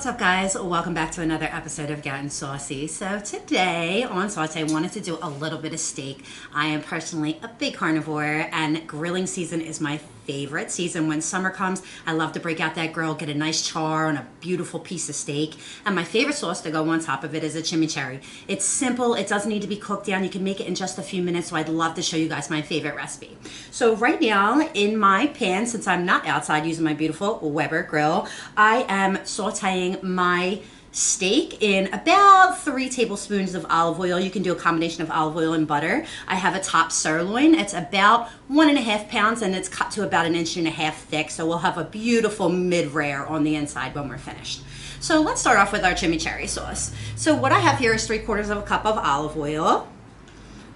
What's up, guys? Welcome back to another episode of Getting Saucy. So today on Saute, I wanted to do a little bit of steak. I am personally a big carnivore, and grilling season is my favorite season. When summer comes, I love to break out that grill, get a nice char on a beautiful piece of steak. And my favorite sauce to go on top of it is a chimichurri. It's simple. It doesn't need to be cooked down. You can make it in just a few minutes, so I'd love to show you guys my favorite recipe. So right now in my pan, since I'm not outside using my beautiful Weber grill, I am sauteing my steak in about 3 tablespoons of olive oil. You can do a combination of olive oil and butter. I have a top sirloin. It's about 1.5 pounds and it's cut to about 1.5 inches thick. So we'll have a beautiful mid-rare on the inside when we're finished. So let's start off with our chimichurri sauce. So what I have here is 3/4 cup of olive oil.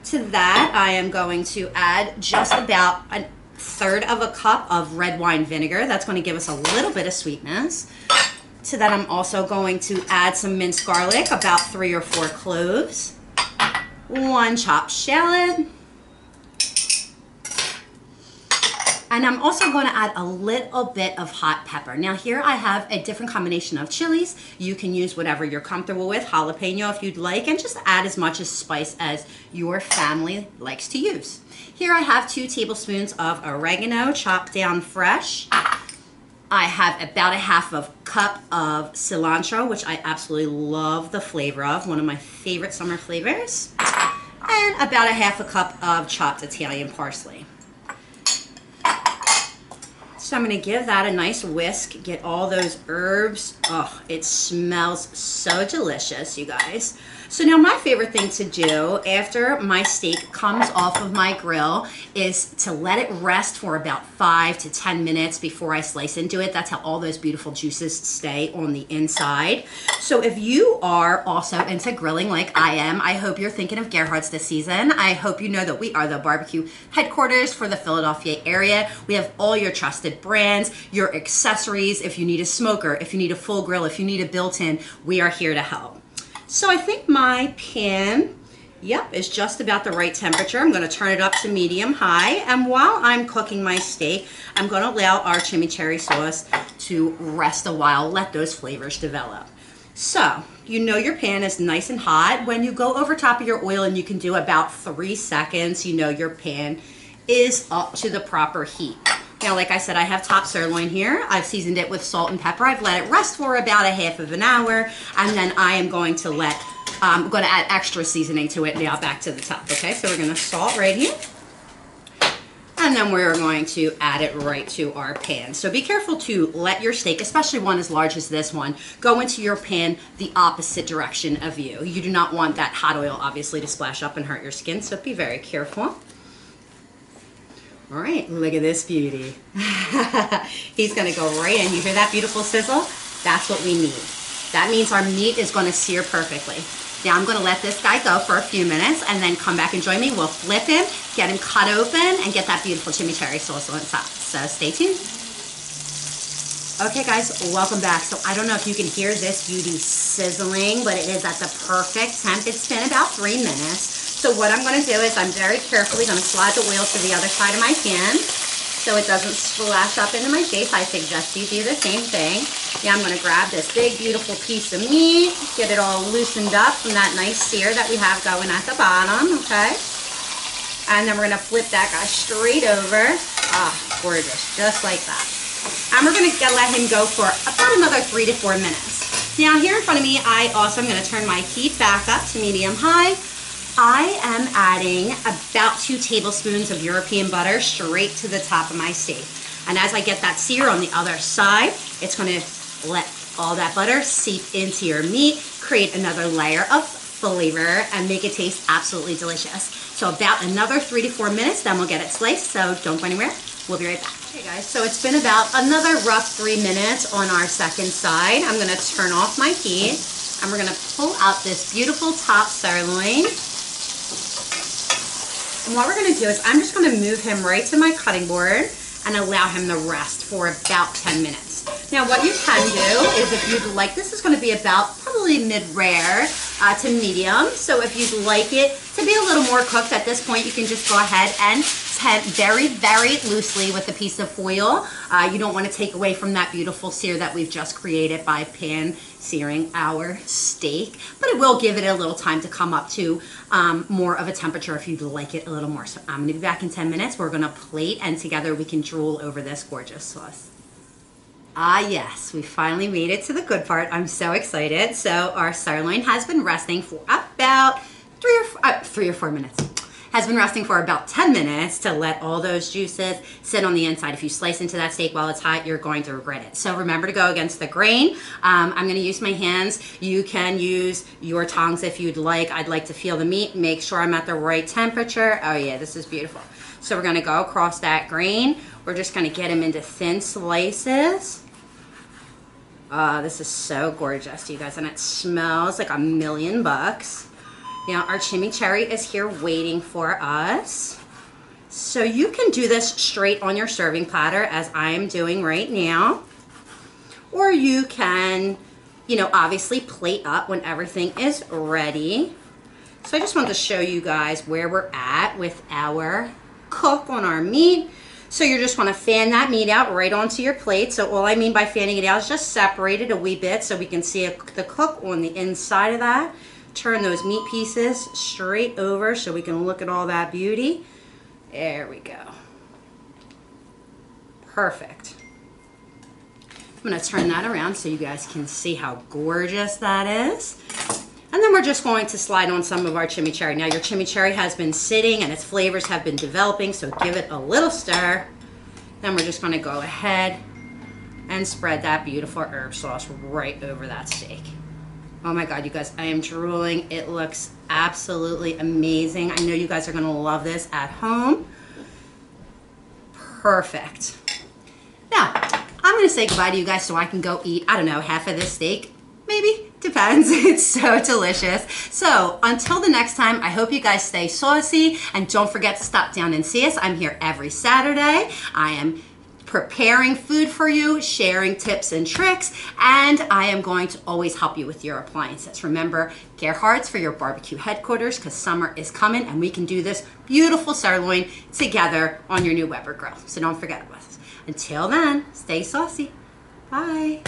To that, I am going to add just about 1/3 cup of red wine vinegar. That's going to give us a little bit of sweetness. To that, I'm also going to add some minced garlic, about 3 or 4 cloves, 1 chopped shallot, and I'm also going to add a little bit of hot pepper. Now here I have a different combination of chilies. You can use whatever you're comfortable with, jalapeno if you'd like, and just add as much spice as your family likes to use. Here I have 2 tablespoons of oregano, chopped down fresh. I have about 1/2 cup of cilantro, which I absolutely love the flavor of, one of my favorite summer flavors, and about 1/2 cup of chopped Italian parsley. So I'm going to give that a nice whisk, get all those herbs. Oh, it smells so delicious, you guys. So now my favorite thing to do after my steak comes off of my grill is to let it rest for about 5 to 10 minutes before I slice into it. That's how all those beautiful juices stay on the inside. So if you are also into grilling like I am, I hope you're thinking of Gerhardt's this season. I hope you know that we are the barbecue headquarters for the Philadelphia area. We have all your trusted brands, your accessories. If you need a smoker, if you need a full grill, if you need a built-in, we are here to help. So I think my pan, is just about the right temperature. I'm going to turn it up to medium high, and while I'm cooking my steak, I'm going to allow our chimichurri sauce to rest a while, let those flavors develop. So you know your pan is nice and hot. When you go over top of your oil and you can do about 3 seconds, you know your pan is up to the proper heat. Now, like I said, I have top sirloin here. I've seasoned it with salt and pepper. I've let it rest for about 1/2 hour, and then I am going to I'm going to add extra seasoning to it now back to the top. Okay, so we're going to salt right here, and then we're going to add it right to our pan. So be careful to let your steak, especially one as large as this one, go into your pan the opposite direction of you. You do not want that hot oil, obviously, to splash up and hurt your skin, so be very careful. All right, look at this beauty. He's going to go right in. You hear that beautiful sizzle? That's what we need. That means our meat is going to sear perfectly. Now I'm going to let this guy go for a few minutes and then come back and join me. We'll flip him, get him cut open, and get that beautiful chimichurri sauce on top. So stay tuned. Okay, guys, welcome back. So I don't know if you can hear this beauty sizzling, but it is at the perfect temp. It's been about 3 minutes. So what I'm going to do is I'm very carefully going to slide the oil to the other side of my pan so it doesn't splash up into my face. I suggest you do the same thing. Now I'm going to grab this big, beautiful piece of meat, get it all loosened up from that nice sear that we have going at the bottom, okay? And then we're going to flip that guy straight over. Ah, gorgeous, just like that. And we're going to let him go for about another 3 to 4 minutes. Now here in front of me, I also am going to turn my heat back up to medium high. I am adding about 2 tablespoons of European butter straight to the top of my steak. And as I get that sear on the other side, it's going to let all that butter seep into your meat, create another layer of flavor, and make it taste absolutely delicious. So about another 3 to 4 minutes, then we'll get it sliced, so don't go anywhere. We'll be right back. Okay, guys, so it's been about another rough 3 minutes on our second side. I'm going to turn off my heat, and we're going to pull out this beautiful top sirloin. And what we're going to do is I'm just going to move him right to my cutting board and allow him to rest for about 10 minutes. Now what you can do is, if you'd like, this is going to be about probably mid-rare to medium. So if you'd like it to be a little more cooked at this point, you can just go ahead and tent very, very loosely with a piece of foil. You don't want to take away from that beautiful sear that we've just created by pan searing our steak, but it will give it a little time to come up to more of a temperature if you'd like it a little more. So I'm gonna be back in 10 minutes. We're gonna plate and together we can drool over this gorgeous sauce. Ah yes, we finally made it to the good part. I'm so excited. So our sirloin has been resting for about 3 or 4 minutes. Has been resting for about 10 minutes to let all those juices sit on the inside. If you slice into that steak while it's hot, you're going to regret it. So remember to go against the grain. I'm gonna use my hands. You can use your tongs if you'd like. I'd like to feel the meat, make sure I'm at the right temperature. Oh yeah, this is beautiful. So we're gonna go across that grain. We're just gonna get them into thin slices. Oh, this is so gorgeous, you guys, and it smells like $1,000,000. Now our chimichurri is here waiting for us. So you can do this straight on your serving platter as I'm doing right now. Or you can, you know, obviously plate up when everything is ready. So I just wanted to show you guys where we're at with our cook on our meat. So you just want to fan that meat out right onto your plate. So all I mean by fanning it out is just separate it a wee bit so we can see the cook on the inside of that. Turn those meat pieces straight over so we can look at all that beauty. There we go. Perfect. I'm going to turn that around so you guys can see how gorgeous that is. And then we're just going to slide on some of our chimichurri. Now your chimichurri has been sitting and its flavors have been developing, so give it a little stir. Then we're just going to go ahead and spread that beautiful herb sauce right over that steak. Oh my God, you guys, I am drooling. It looks absolutely amazing. I know you guys are gonna love this at home. Perfect. Now, I'm gonna say goodbye to you guys so I can go eat, I don't know, half of this steak. Maybe, depends. It's so delicious. So until the next time, I hope you guys stay saucy and don't forget to stop down and see us. I'm here every Saturday. I am preparing food for you, sharing tips and tricks, and I am going to always help you with your appliances. Remember, Gerhardt's for your barbecue headquarters because summer is coming and we can do this beautiful sirloin together on your new Weber grill. So don't forget about us. Until then, stay saucy. Bye.